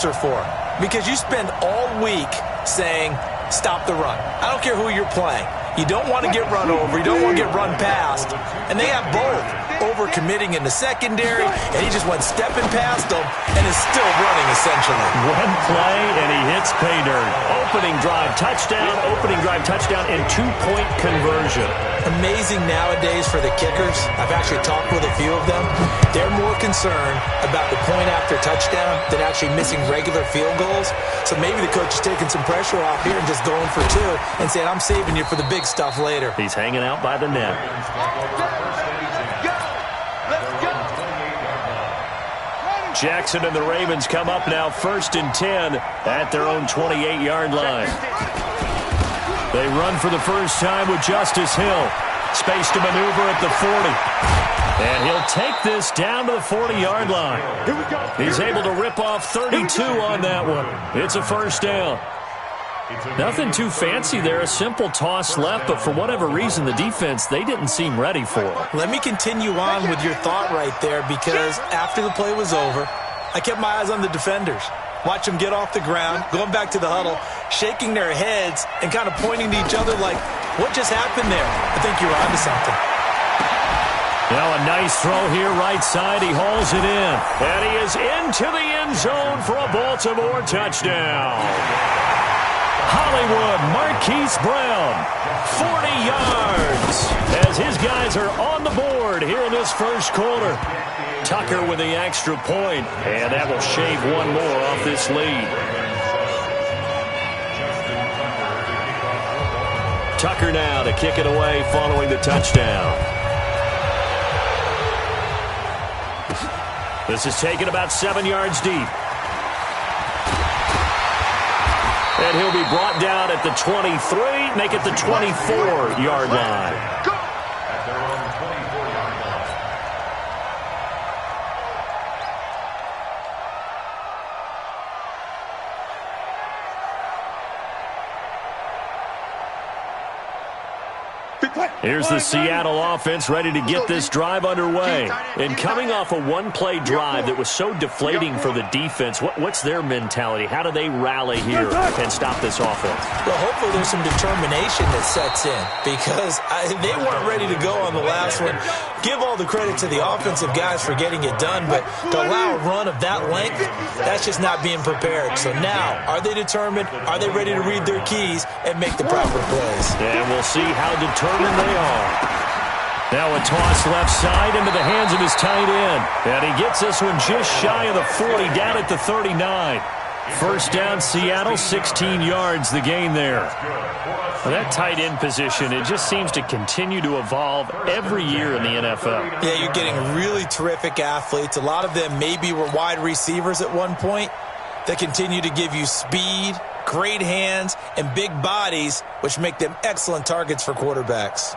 for, because you spend all week saying, stop the run. I don't care who you're playing. You don't want to get run over. You don't want to get run past. And they have both. Over-committing in the secondary, and he just went stepping past them and is still running, essentially. One play, and he hits pay dirt. Opening drive touchdown, and two-point conversion. Amazing nowadays for the kickers. I've actually talked with a few of them. They're more concerned about the point after touchdown than actually missing regular field goals. So maybe the coach is taking some pressure off here and just going for two and saying, I'm saving you for the big stuff later. He's hanging out by the net. Jackson and the Ravens come up now 1st and 10 at their own 28-yard line. They run for the first time with Justice Hill. Space to maneuver at the 40. And he'll take this down to the 40-yard line. He's able to rip off 32 on that one. It's a first down. Nothing too fancy there, a simple toss left, but for whatever reason, the defense, they didn't seem ready for it. Let me continue on with your thought right there, because after the play was over, I kept my eyes on the defenders. Watch them get off the ground, going back to the huddle, shaking their heads and kind of pointing to each other like, what just happened there? I think you're onto something. Now a nice throw here, right side. He hauls it in. And he is into the end zone for a Baltimore touchdown. Hollywood Marquise Brown, 40 yards, as his guys are on the board here in this first quarter. Tucker with the extra point, and that will shave one more off this lead. Tucker now to kick it away following the touchdown. This is taken about 7 yards deep. And he'll be brought down at the 23, make it the 24-yard line. Here's the Seattle offense ready to get this drive underway. And coming off a one-play drive that was so deflating for the defense, what's their mentality? How do they rally here and stop this offense? Well, hopefully there's some determination that sets in, because they weren't ready to go on the last one. Give all the credit to the offensive guys for getting it done, but to allow a run of that length, that's just not being prepared. So now, are they determined? Are they ready to read their keys and make the proper plays? And we'll see how determined they are. Now a toss left side into the hands of his tight end. And he gets this one just shy of the 40, down at the 39. First down, Seattle, 16 yards the gain there. Well, that tight end position, it just seems to continue to evolve every year in the NFL. Yeah, you're getting really terrific athletes. A lot of them maybe were wide receivers at one point that continue to give you speed, great hands, and big bodies, which make them excellent targets for quarterbacks.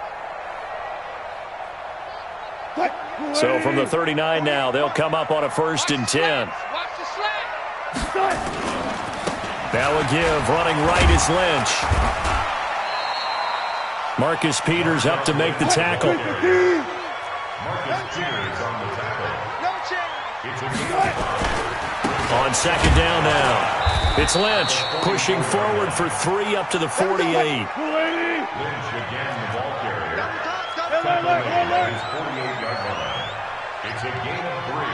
So from the 39 now, they'll come up on a 1st and 10. Now a give, running right is Lynch. Marcus Peters up to make the tackle. On second down now, it's Lynch pushing forward for 3 up to the 48. Lynch again, the ball carrier. His 48-yard line. It's a gain of 3.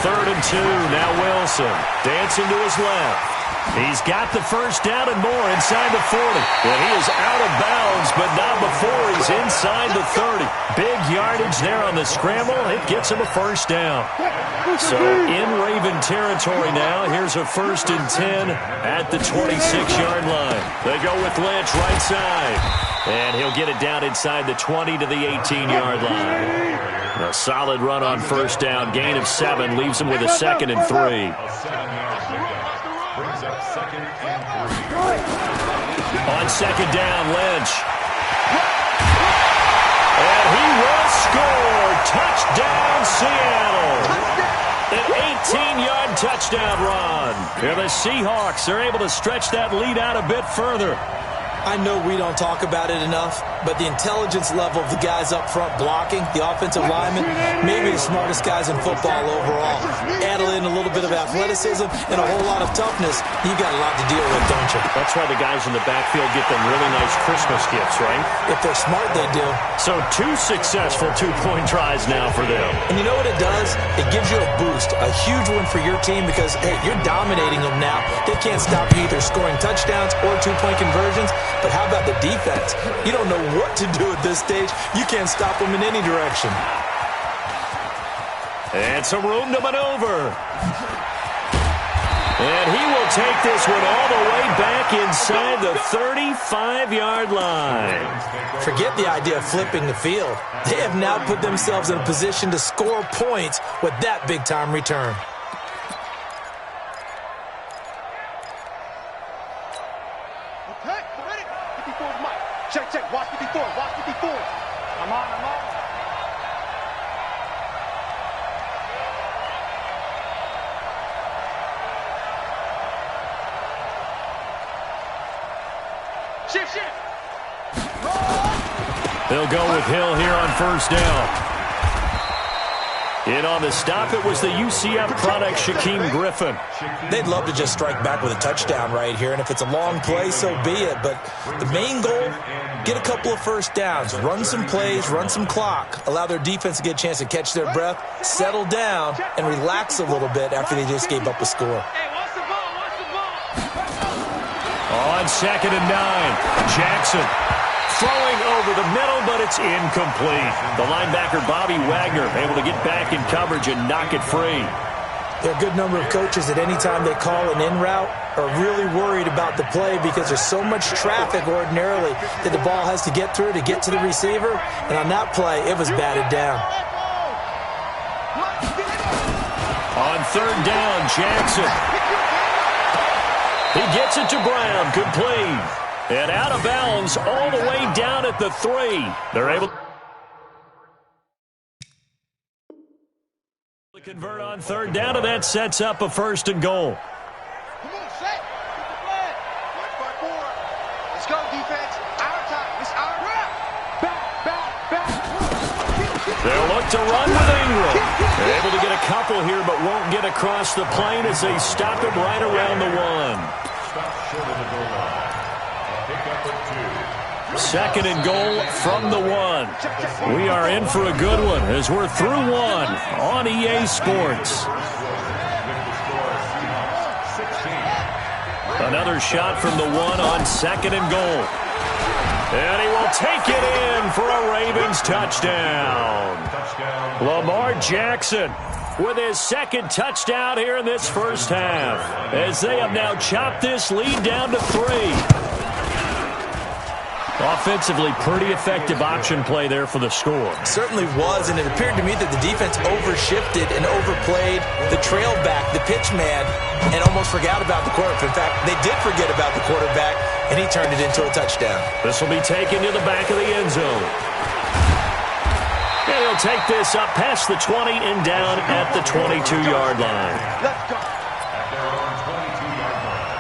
3rd and 2, now Wilson dancing to his left. He's got the first down and more inside the 40. And he is out of bounds, but not before he's inside the 30. Big yardage there on the scramble. It gets him a first down. So in Raven territory now, here's a 1st and 10 at the 26-yard line. They go with Lynch right side. And he'll get it down inside the 20 to the 18-yard line. A solid run on first down. Gain of 7 leaves him with a 2nd and 3. On second down, Lynch. And he will score. Touchdown, Seattle. An 18-yard touchdown run. And the Seahawks are able to stretch that lead out a bit further. I know we don't talk about it enough, but the intelligence level of the guys up front blocking, the offensive linemen, maybe the smartest guys in football overall. Add in a little bit of athleticism and a whole lot of toughness, you got a lot to deal with, don't you? That's why the guys in the backfield get them really nice Christmas gifts, right? If they're smart, they do. So 2 successful two-point tries now for them. And you know what it does? It gives you a boost, a huge one for your team because, hey, you're dominating them now. They can't stop you either scoring touchdowns or two-point conversions. But how about the defense? You don't know what to do at this stage. You can't stop them in any direction. And some room to maneuver. And he will take this one all the way back inside the 35-yard line. Forget the idea of flipping the field. They have now put themselves in a position to score points with that big-time return. Check. Watch 54. I'm on. Shift. They'll go with Hill here on first down. In on the stop, it was the UCF product, Shaquem Griffin. They'd love to just strike back with a touchdown right here, and if it's a long play, so be it. But the main goal, get a couple of first downs, run some plays, run some clock, allow their defense to get a chance to catch their breath, settle down, and relax a little bit after they just gave up a score. On 2nd and 9, Jackson throwing over the middle, but it's incomplete. The linebacker, Bobby Wagner, able to get back in coverage and knock it free. There are a good number of coaches that any time they call an in route are really worried about the play because there's so much traffic ordinarily that the ball has to get through to get to the receiver. And on that play, it was batted down. On 3rd down, Jackson. He gets it to Brown, complete. And out of bounds all the way down at the 3. They're able to convert on 3rd down, and that sets up a 1st and goal. Come on, set. Get the flag. Watch by 4. Let's go, defense. Our time. It's our round. Back. They'll look to run with Ingram. They're able to get a couple here, but won't get across the plane as they stop him right around the 1. Short of the goal line. Pick up at 2. 2nd and goal from the 1. We are in for a good one as we're through 1 on EA Sports. Another shot from the 1 on 2nd and goal. And he will take it in for a Ravens touchdown. Lamar Jackson with his 2nd touchdown here in this first half, as they have now chopped this lead down to 3. Offensively, pretty effective option play there for the score. Certainly was, and it appeared to me that the defense overshifted and overplayed the trail back, the pitch man, and almost forgot about the quarterback. In fact, they did forget about the quarterback, and he turned it into a touchdown. This will be taken to the back of the end zone. And he'll take this up past the 20 and down at the 22-yard line. Let's go. At their own 22-yard line.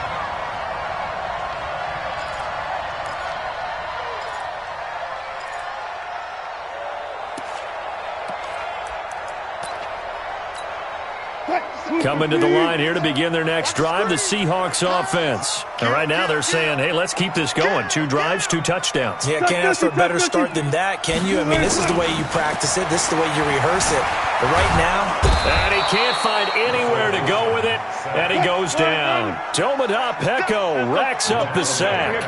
Coming to the line here to begin their next drive, the Seahawks offense. And right now they're saying, hey, let's keep this going. 2 drives, 2 touchdowns. Yeah, can't ask for a better start than that, can you? I mean, this is the way you practice it. This is the way you rehearse it. But right now... And he can't find anywhere to go with it, and he goes down. Tomada Peko racks up the sack.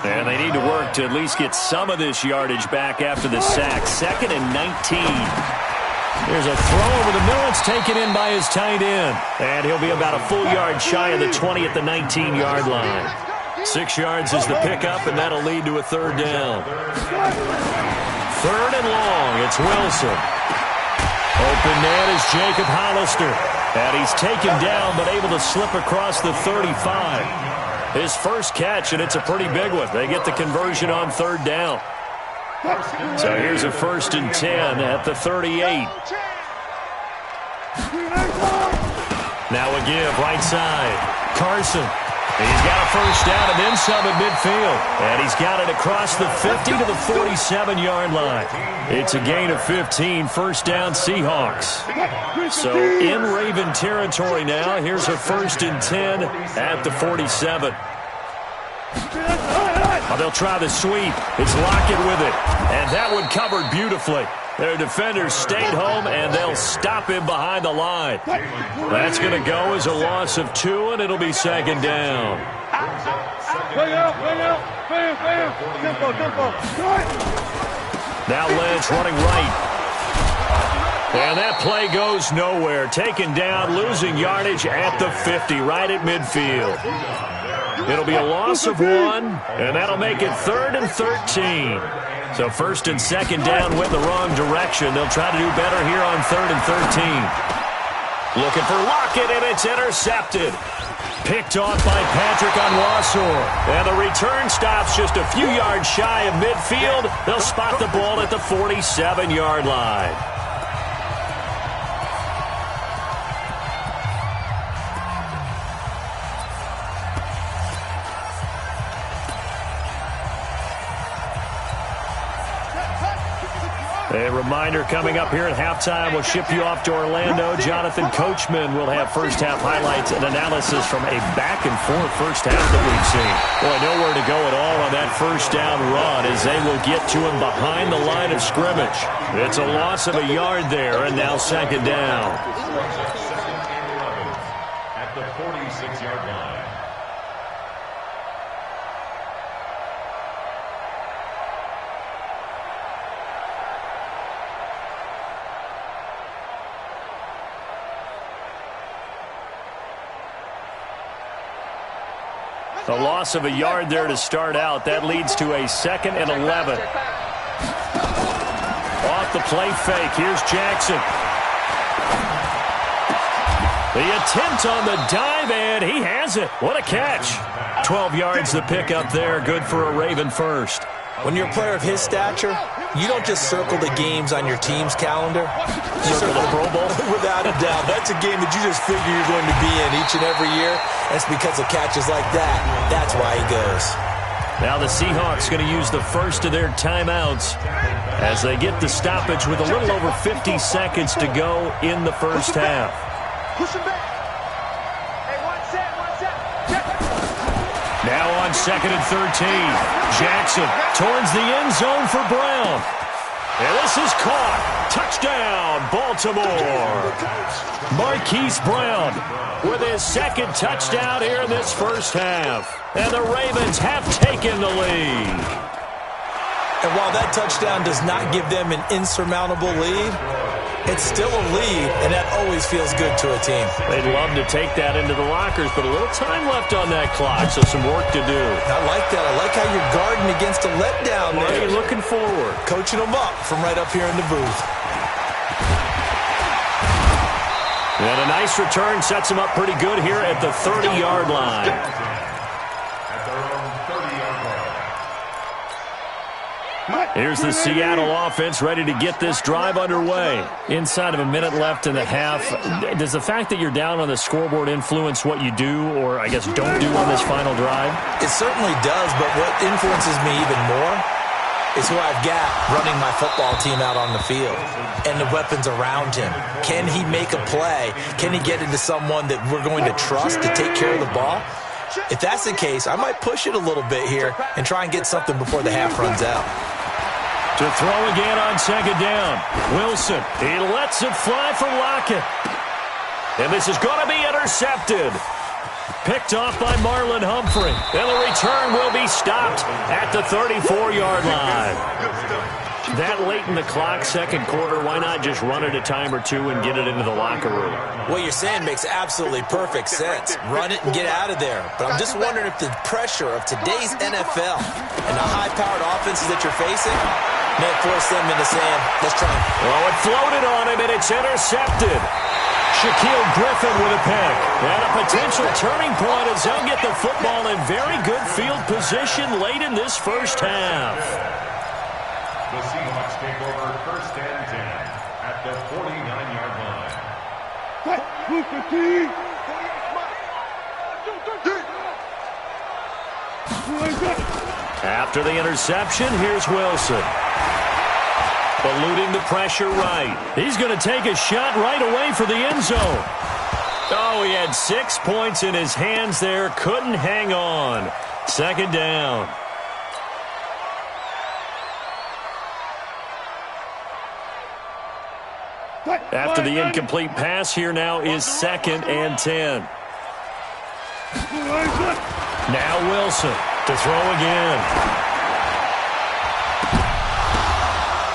And they need to work to at least get some of this yardage back after the sack. 2nd and 19. There's a throw over the middle. It's taken in by his tight end. And he'll be about a full yard shy of the 20 at the 19-yard line. 6 yards is the pickup, and that'll lead to a 3rd down. 3rd and long. It's Wilson. Open man is Jacob Hollister. And he's taken down, but able to slip across the 35. His first catch, and it's a pretty big one. They get the conversion on 3rd down. So here's a 1st and 10 at the 38. Now a give right side. Carson He's got a first down and then some at midfield. And he's got it across the 50 to the 47-yard line. It's a gain of 15, first down Seahawks. So in Raven territory now. Here's a 1st and 10 at the 47. They'll try the sweep. It's Lockett with it. And that one covered beautifully. Their defenders stayed home, and they'll stop him behind the line. That's going to go as a loss of 2, and it'll be 2nd down. Now Lynch running right. And that play goes nowhere. Taken down, losing yardage at the 50, right at midfield. It'll be a loss of 1, and that'll make it 3rd and 13. So 1st and 2nd down went the wrong direction. They'll try to do better here on 3rd and 13. Looking for Lockett, and it's intercepted. Picked off by Patrick Onwuasor. And the return stops just a few yards shy of midfield. They'll spot the ball at the 47-yard line. A reminder coming up here at halftime. We'll ship you off to Orlando. Jonathan Coachman will have first-half highlights and analysis from a back-and-forth first half that we've seen. Boy, nowhere to go at all on that first down run as they will get to him behind the line of scrimmage. It's a loss of a yard there, and now 2nd down. At the 46-yard line. A loss of a yard there to start out. That leads to a 2nd and 11. Off the play fake. Here's Jackson. The attempt on the dive, and he has it. What a catch. 12 yards the pickup there. Good for a Raven first. When you're a player of his stature, you don't just circle the games on your team's calendar. You Circle the Pro Bowl? Without a doubt. That's a game that you just figure you're going to be in each and every year. That's because of catches like that. That's why he goes. Now the Seahawks going to use the first of their timeouts as they get the stoppage with a little over 50 seconds to go in the first half. Push him back. Hey, one set. Now on 2nd and 13. Jackson towards the end zone for Brown. And this is caught. Touchdown, Baltimore. Marquise Brown with his 2nd touchdown here in this first half. And the Ravens have taken the lead. And while that touchdown does not give them an insurmountable lead, it's still a lead, and that always feels good to a team. They'd love to take that into the lockers, but a little time left on that clock, so some work to do. I like that. I like how you're guarding against a letdown there. Marty looking forward. Coaching them up from right up here in the booth. And a nice return sets him up pretty good here at the 30-yard line. At their own 30-yard line. Here's the Seattle offense ready to get this drive underway. Inside of a minute left in the half. Does the fact that you're down on the scoreboard influence what you do, or I guess don't do on this final drive? It certainly does, but what influences me even more is who I've got running my football team out on the field and the weapons around him. Can he make a play? Can he get into someone that we're going to trust to take care of the ball? If that's the case, I might push it a little bit here and try and get something before the half runs out. To throw again on 2nd down. Wilson, he lets it fly for Lockett. And this is going to be intercepted. Picked off by Marlon Humphrey. And the return will be stopped at the 34-yard line. That late in the clock, 2nd quarter, why not just run it a time or two and get it into the locker room? What you're saying makes absolutely perfect sense. Run it and get out of there. But I'm just wondering if the pressure of today's NFL and the high-powered offenses that you're facing may force them into saying, let's try. Well, it floated on him, and it's intercepted. Shaquille Griffin with a pick. And a potential turning point as they'll get the football in very good field position late in this first half. The Seahawks take over 1st and 10 at the 49-yard line. After the interception, here's Wilson. Eluding the pressure right. He's going to take a shot right away for the end zone. Oh, he had 6 points in his hands there. Couldn't hang on. Second down. After the incomplete pass, here now is 2nd and 10. Now Wilson to throw again.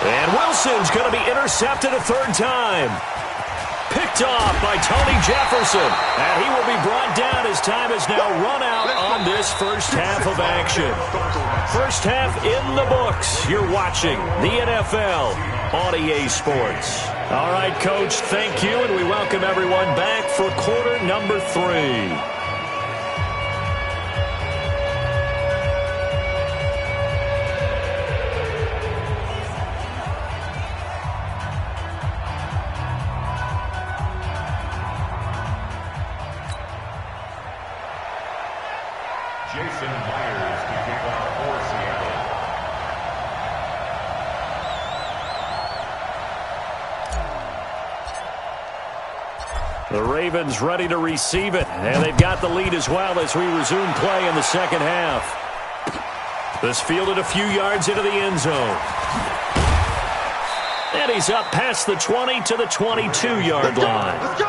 And Wilson's going to be intercepted a 3rd time. Picked off by Tony Jefferson. And he will be brought down as time has now run out on this first half of action. First half in the books. You're watching the NFL on EA Sports. All right, Coach, thank you, and we welcome everyone back for quarter number 3. The Ravens ready to receive it, and they've got the lead as well as we resume play in the second half. This fielded a few yards into the end zone. And he's up past the 20 to the 22-yard line. Let's go.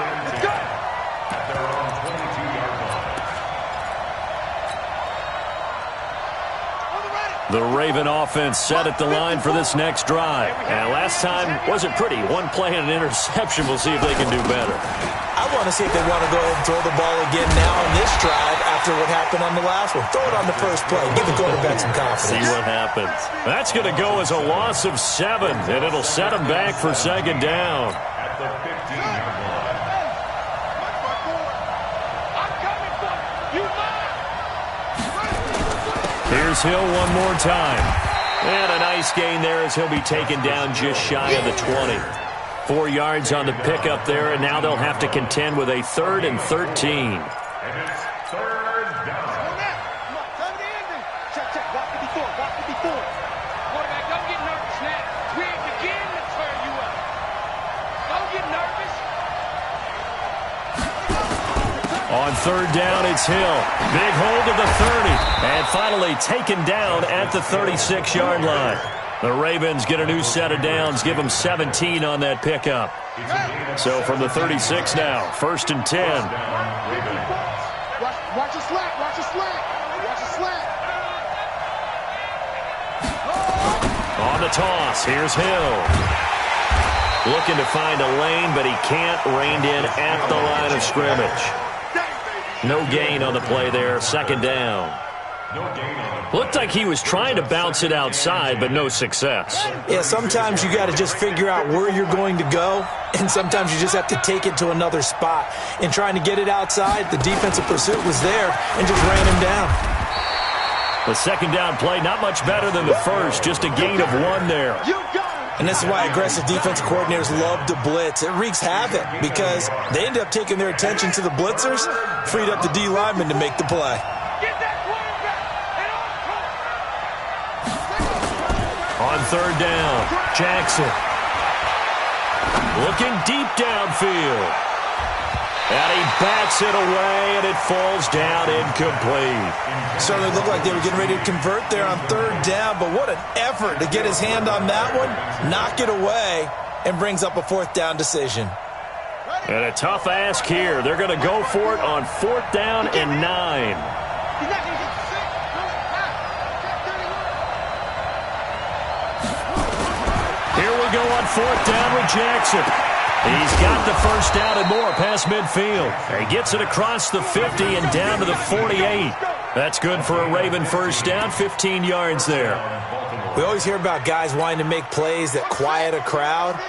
The Raven offense set at the line for this next drive. And last time wasn't pretty. One play and an interception. We'll see if they can do better. I want to see if they want to go ahead and throw the ball again now on this drive after what happened on the last one. Throw it on the first play. Give the quarterback some confidence. See what happens. That's going to go as a loss of 7, and it'll set them back for second down. At the 15-yard line. I'm coming for you. Here's Hill one more time. And a nice gain there as he'll be taken down just shy of the 20. 4 yards on the pickup there, and now they'll have to contend with a 3rd and 13. And it's 3rd down. Come on, come to the ending. Check. Watch it before. Quarterback, don't get nervous now. We ain't beginning to turn you up. Don't get nervous. On 3rd down, it's Hill. Big hold of the 30. And finally taken down at the 36-yard line. The Ravens get a new set of downs, give them 17 on that pickup. So from the 36 now, 1st and 10. Watch your slack. On the toss, here's Hill. Looking to find a lane, but he can't, reined in at the line of scrimmage. No gain on the play there, 2nd down. Looked like he was trying to bounce it outside, but no success. Yeah, sometimes you got to just figure out where you're going to go, and sometimes you just have to take it to another spot. In trying to get it outside, the defensive pursuit was there and just ran him down. The 2nd down play, not much better than the first, just a gain of 1 there. And this is why aggressive defensive coordinators love to blitz. It wreaks havoc because they end up taking their attention to the blitzers, freed up the D lineman to make the play. On 3rd down, Jackson. Looking deep downfield. And he bats it away, and it falls down incomplete. Certainly looked like they were getting ready to convert there on 3rd down, but what an effort to get his hand on that one, knock it away, and brings up a 4th down decision. And a tough ask here. They're going to go for it on 4th down and 9. Here we go on 4th down with Jackson. He's got the first down and more past midfield. He gets it across the 50 and down to the 48. That's good for a Raven first down, 15 yards there. We always hear about guys wanting to make plays that quiet a crowd.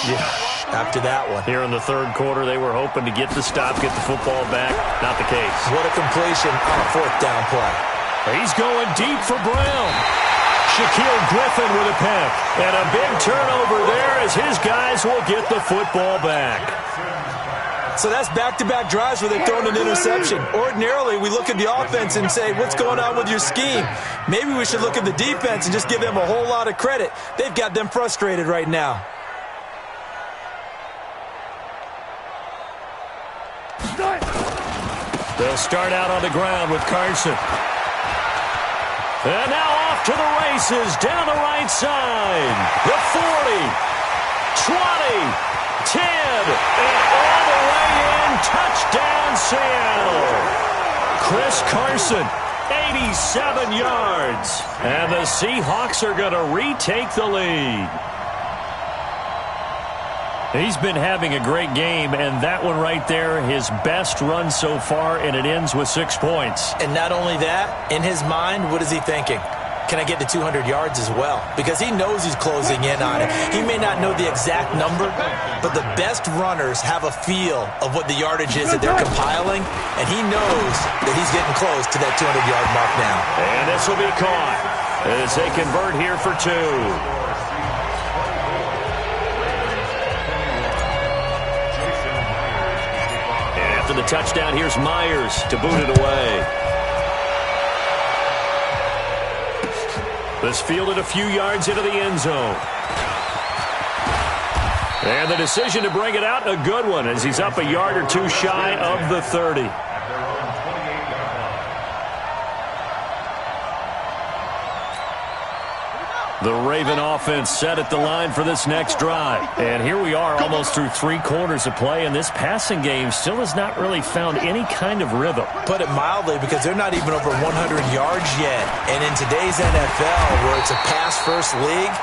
Yeah, after that one. Here in the 3rd quarter, they were hoping to get the stop, get the football back. Not the case. What a completion on a 4th down play. He's going deep for Brown. Shaquille Griffin with a pick. And a big turnover there as his guys will get the football back. So that's back-to-back drives where they've thrown an interception. Ordinarily, we look at the offense and say, what's going on with your scheme? Maybe we should look at the defense and just give them a whole lot of credit. They've got them frustrated right now. They'll start out on the ground with Carson. And now off to the races down the right side. The 40, 20, 10, and all the way in. Touchdown, Seattle. Chris Carson, 87 yards. And the Seahawks are going to retake the lead. He's been having a great game, and that one right there, his best run so far, and it ends with 6 points. And not only that, in his mind, what is he thinking? Can I get to 200 yards as well? Because he knows he's closing in on it. He may not know the exact number, but the best runners have a feel of what the yardage is that they're compiling, and he knows that he's getting close to that 200-yard mark now. And this will be caught as they convert here for 2. After the touchdown, here's Myers to boot it away. This fielded a few yards into the end zone. And the decision to bring it out, a good one, as he's up a yard or two shy of the 30. The Raven offense set at the line for this next drive. And here we are almost through 3 quarters of play, and this passing game still has not really found any kind of rhythm. Put it mildly, because they're not even over 100 yards yet. And in today's NFL, where it's a pass-first league,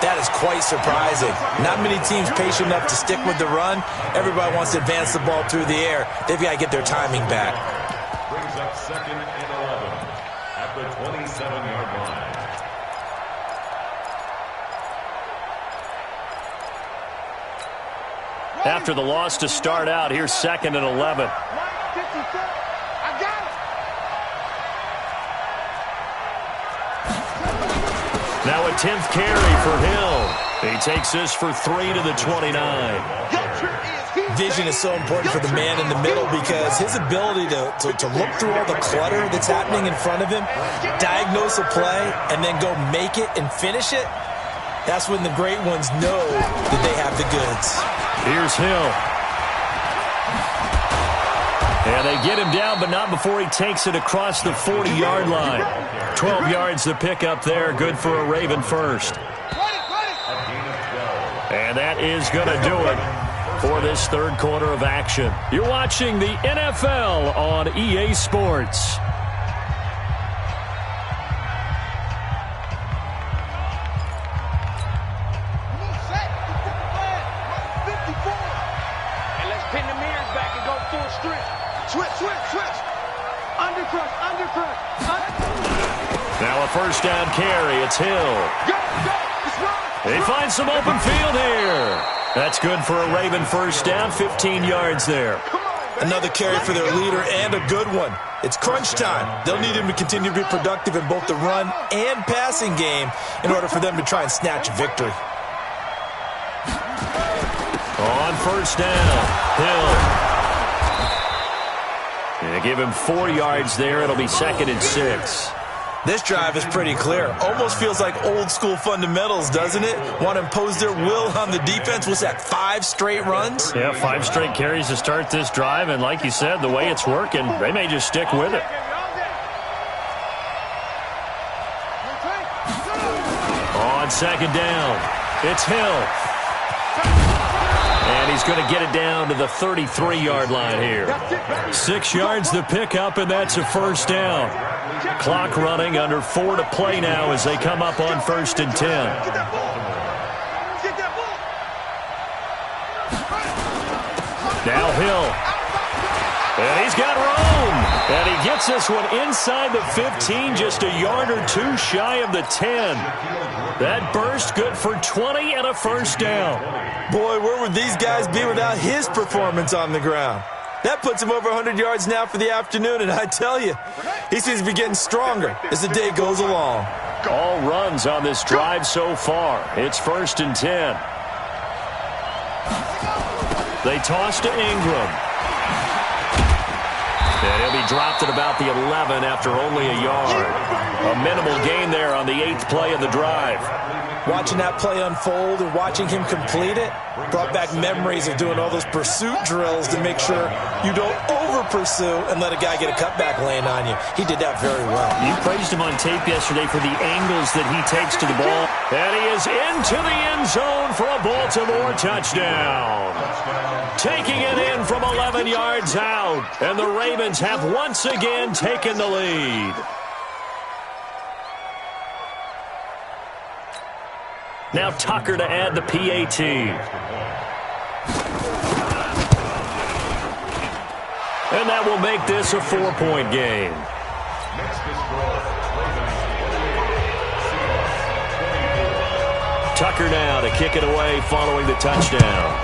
that is quite surprising. Not many teams patient enough to stick with the run. Everybody wants to advance the ball through the air. They've got to get their timing back. Brings up 2nd and 11 at the 27-yard line. After the loss to start out, here's 2nd and 11. Now a 10th carry for Hill. He takes this for 3 to the 29. Vision is so important for the man in the middle, because his ability to look through all the clutter that's happening in front of him, diagnose a play, and then go make it and finish it, that's when the great ones know that they have the goods. Here's Hill. And they get him down, but not before he takes it across the 40-yard line. 12 yards to pick up there. Good for a Raven first. And that is going to do it for this 3rd quarter of action. You're watching the NFL on EA Sports. Now a first down carry. It's Hill. He finds some open field here. That's good for a Raven first down. 15 yards there. Another carry for their leader, and a good one. It's crunch time. They'll need him to continue to be productive in both the run and passing game in order for them to try and snatch a victory. On first down, Hill. They give him 4 yards there. It'll be 2nd and 6. This drive is pretty clear. Almost feels like old-school fundamentals, doesn't it? Want to impose their will on the defense. Was that 5 straight runs? Yeah, 5 straight carries to start this drive, and like you said, the way it's working, they may just stick with it. On 2nd down, it's Hill. And he's going to get it down to the 33-yard line here. 6 yards to pick up, and that's a first down. Clock running, under 4 to play now as they come up on 1st and 10. Now Hill. And he's got room. And he gets this one inside the 15, just a yard or 2 shy of the 10. That burst good for 20 and a first down. Boy, where would these guys be without his performance on the ground? That puts him over 100 yards now for the afternoon, and I tell you, he seems to be getting stronger as the day goes along. All runs on this drive so far. It's 1st and 10. They toss to Ingram. And he'll be dropped at about the 11 after only a yard. A minimal gain there on the 8th play of the drive. Watching that play unfold and watching him complete it brought back memories of doing all those pursuit drills to make sure you don't over-pursue and let a guy get a cutback lane on you. He did that very well. You praised him on tape yesterday for the angles that he takes to the ball. And he is into the end zone for a Baltimore touchdown. Taking it in from 11 yards out. And the Ravens have once again taken the lead. Now Tucker to add the PAT. And that will make this a 4-point game. Tucker now to kick it away following the touchdown.